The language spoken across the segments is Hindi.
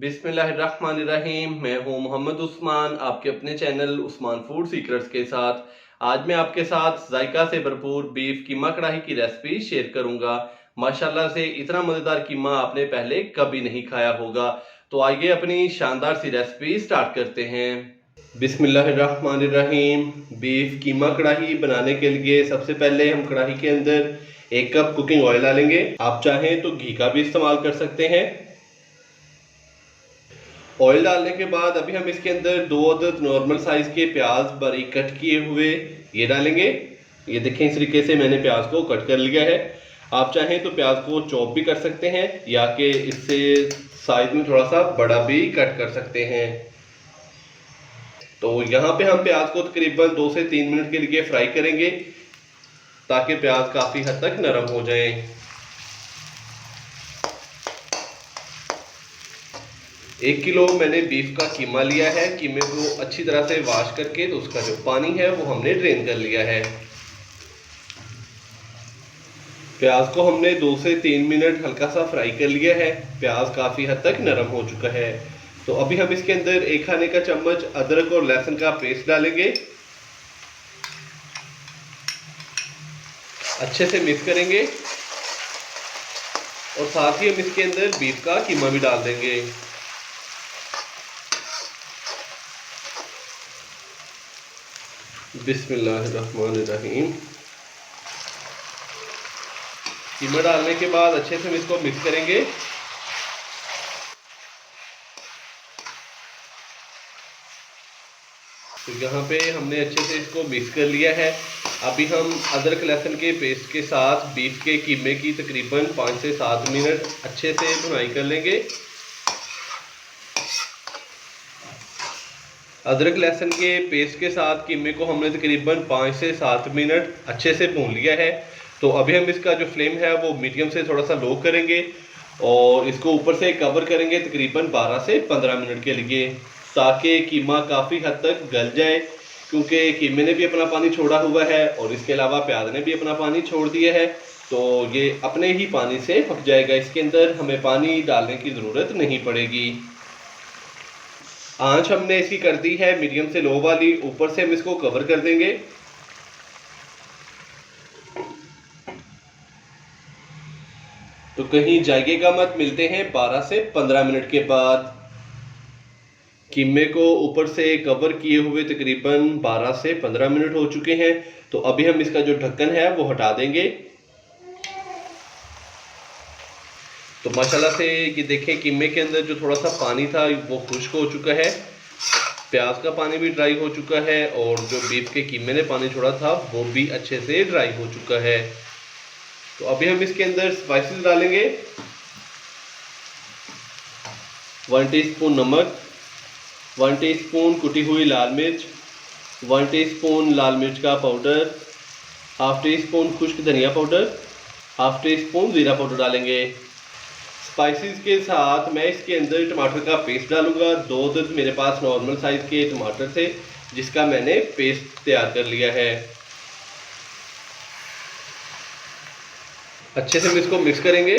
बिस्मिल्लाहिर्रहमानिर्रहीम। मैं हूं मोहम्मद उस्मान, आपके अपने चैनल उस्मान फूड सीक्रेट्स के साथ। आज मैं आपके साथ जायका से भरपूर बीफ कीमा कढ़ाई की रेसिपी शेयर करूंगा। माशाल्लाह से इतना मज़ेदार कीमा आपने पहले कभी नहीं खाया होगा। तो आइए अपनी शानदार सी रेसिपी स्टार्ट करते हैं। बिस्मिल्लाहिर्रहमानिर्रहीम। बीफ कीमा कढ़ाई बनाने के लिए सबसे पहले हम कढ़ाई के अंदर 1 कप कुकिंग ऑयल डालेंगे। आप चाहें तो घी का भी इस्तेमाल कर सकते हैं। ऑयल डालने के बाद अभी हम इसके अंदर 2 अदद नॉर्मल साइज के प्याज बारीक कट किए हुए ये डालेंगे। ये देखें, इस तरीके से मैंने प्याज को कट कर लिया है। आप चाहें तो प्याज को चॉप भी कर सकते हैं या कि इससे साइज में थोड़ा सा बड़ा भी कट कर सकते हैं। तो यहाँ पे हम प्याज को तकरीबन 2 से 3 मिनट के लिए फ्राई करेंगे ताकि प्याज काफ़ी हद तक नरम हो जाए। 1 किलो मैंने बीफ का कीमा लिया है। कीमे को अच्छी तरह से वॉश करके तो उसका जो पानी है वो हमने ड्रेन कर लिया है। प्याज को हमने 2 से 3 मिनट हल्का सा फ्राई कर लिया है। प्याज काफ़ी हद तक नरम हो चुका है। तो अभी हम इसके अंदर 1 खाने का चम्मच अदरक और लहसुन का पेस्ट डालेंगे। अच्छे से मिक्स करेंगे और साथ ही हम इसके अंदर बीफ का कीमा भी डाल देंगे। बिस्मिल्लाहिर्रहमानिर्रहीम। कीमा डालने के बाद अच्छे से हम इसको मिक्स करेंगे। तो यहाँ पे हमने अच्छे से इसको मिक्स कर लिया है। अभी हम अदरक लहसुन के पेस्ट के साथ बीफ के कीमे की तकरीबन 5 से 7 मिनट अच्छे से भुनाई कर लेंगे। अदरक लहसुन के पेस्ट के साथ कीमे को हमने तकरीबन 5 से 7 मिनट अच्छे से भून लिया है। तो अभी हम इसका जो फ्लेम है वो मीडियम से थोड़ा सा लो करेंगे और इसको ऊपर से कवर करेंगे तकरीबन 12 से 15 मिनट के लिए, ताकि कीमा काफ़ी हद तक गल जाए, क्योंकि कीमे ने भी अपना पानी छोड़ा हुआ है और इसके अलावा प्याज ने भी अपना पानी छोड़ दिया है। तो ये अपने ही पानी से पक जाएगा। इसके अंदर हमें पानी डालने की ज़रूरत नहीं पड़ेगी। आंच हमने इसकी कर दी है मीडियम से लो वाली। ऊपर से हम इसको कवर कर देंगे। तो कहीं जाइएगा मत, मिलते हैं 12 से 15 मिनट के बाद। कीमे को ऊपर से कवर किए हुए तकरीबन 12 से 15 मिनट हो चुके हैं। तो अभी हम इसका जो ढक्कन है वो हटा देंगे। तो माशाल्लाह से ये देखें, कीमे के अंदर जो थोड़ा सा पानी था वो खुश्क हो चुका है। प्याज का पानी भी ड्राई हो चुका है और जो बीफ के कीमे ने पानी छोड़ा था वो भी अच्छे से ड्राई हो चुका है। तो अभी हम इसके अंदर स्पाइसेस डालेंगे। 1 टीस्पून नमक, 1 टीस्पून कुटी हुई लाल मिर्च, 1 टीस्पून लाल मिर्च का पाउडर, हाफ टीस्पून खुश्क धनिया पाउडर, हाफ टीस्पून ज़ीरा पाउडर डालेंगे। स्पाइसेस के साथ मैं इसके अंदर टमाटर का पेस्ट डालूंगा। 2 अदद मेरे पास नॉर्मल साइज़ के टमाटर थे जिसका मैंने पेस्ट तैयार कर लिया है। अच्छे से हम इसको मिक्स करेंगे।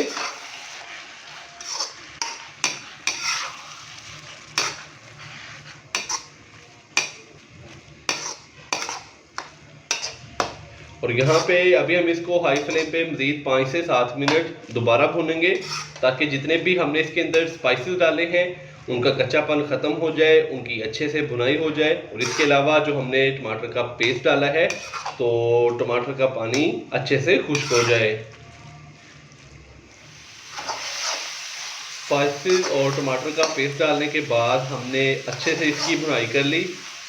और यहाँ पे अभी हम इसको हाई फ्लेम पे मज़ीद 5 से 7 मिनट दोबारा भूनेंगे, ताकि जितने भी हमने इसके अंदर स्पाइसेस डाले हैं उनका कच्चापन ख़त्म हो जाए, उनकी अच्छे से भुनाई हो जाए। और इसके अलावा जो हमने टमाटर का पेस्ट डाला है तो टमाटर का पानी अच्छे से खुश्क हो जाए। स्पाइसेस और टमाटर का पेस्ट डालने के बाद हमने अच्छे से इसकी भुनाई कर ली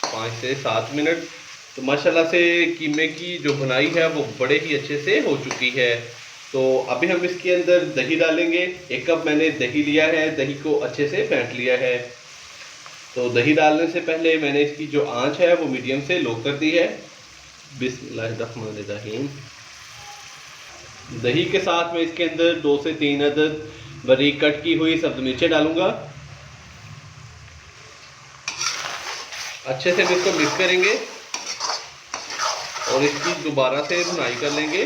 5 से 7 मिनट। तो माशाल्लाह से कीमे की जो भुनाई है वो बड़े ही अच्छे से हो चुकी है। तो अभी हम इसके अंदर दही डालेंगे। 1 कप मैंने दही लिया है, दही को अच्छे से फेंट लिया है। तो दही डालने से पहले मैंने इसकी जो आंच है वो मीडियम से लो कर दी है। बिस्मिल्लाहिर्रहमानिर्रहीम। दही के साथ मैं इसके अंदर 2 से 3 अदद बारीक कट की हुई सब्ज़ मिर्चें डालूंगा। अच्छे से हम इसको मिक्स करेंगे और इसकी दोबारा से भुनाई कर लेंगे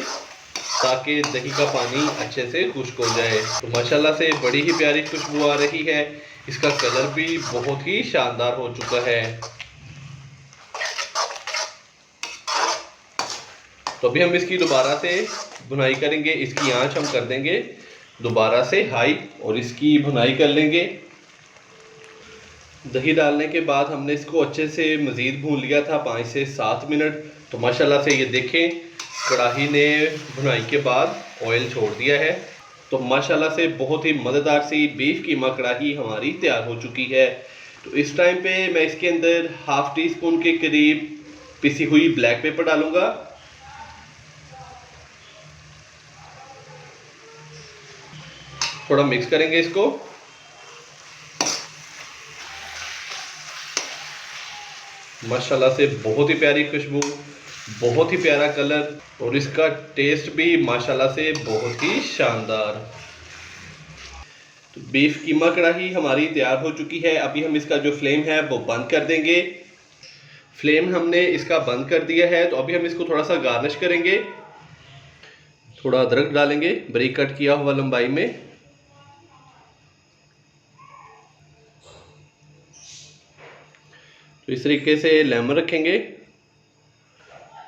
ताकि दही का पानी अच्छे से खुश्क हो जाए। तो माशाल्लाह से बड़ी ही प्यारी खुशबू आ रही है। इसका कलर भी बहुत ही शानदार हो चुका है। तो अभी हम इसकी दोबारा से भुनाई करेंगे। इसकी आंच हम कर देंगे दोबारा से हाई और इसकी भुनाई कर लेंगे। दही डालने के बाद हमने इसको अच्छे से मज़ीद भून लिया था 5 से 7 मिनट। तो माशाल्लाह से ये देखें कढ़ाई ने भुनाई के बाद ऑयल छोड़ दिया है। तो माशाल्लाह से बहुत ही मज़ेदार सी बीफ कीमा कढ़ाई हमारी तैयार हो चुकी है। तो इस टाइम पे मैं इसके अंदर हाफ टी स्पून के करीब पिसी हुई ब्लैक पेपर डालूंगा। थोड़ा मिक्स करेंगे इसको। माशाल्लाह से बहुत ही प्यारी खुशबू, बहुत ही प्यारा कलर और इसका टेस्ट भी माशाल्लाह से बहुत ही शानदार। तो बीफ कीमा कढ़ाई हमारी तैयार हो चुकी है। अभी हम इसका जो फ्लेम है वो बंद कर देंगे। फ्लेम हमने इसका बंद कर दिया है। तो अभी हम इसको थोड़ा सा गार्निश करेंगे। थोड़ा अदरक डालेंगे बारीक कट किया हुआ लंबाई में। तो इस तरीके से लेमन रखेंगे।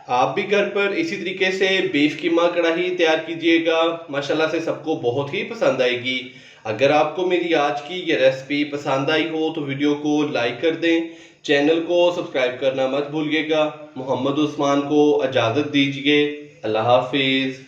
आप भी घर पर इसी तरीके से बीफ कीमा कढ़ाई तैयार कीजिएगा, माशाल्लाह से सबको बहुत ही पसंद आएगी। अगर आपको मेरी आज की ये रेसिपी पसंद आई हो तो वीडियो को लाइक कर दें, चैनल को सब्सक्राइब करना मत भूलिएगा। मोहम्मद उस्मान को इजाज़त दीजिए। अल्लाह हाफिज़।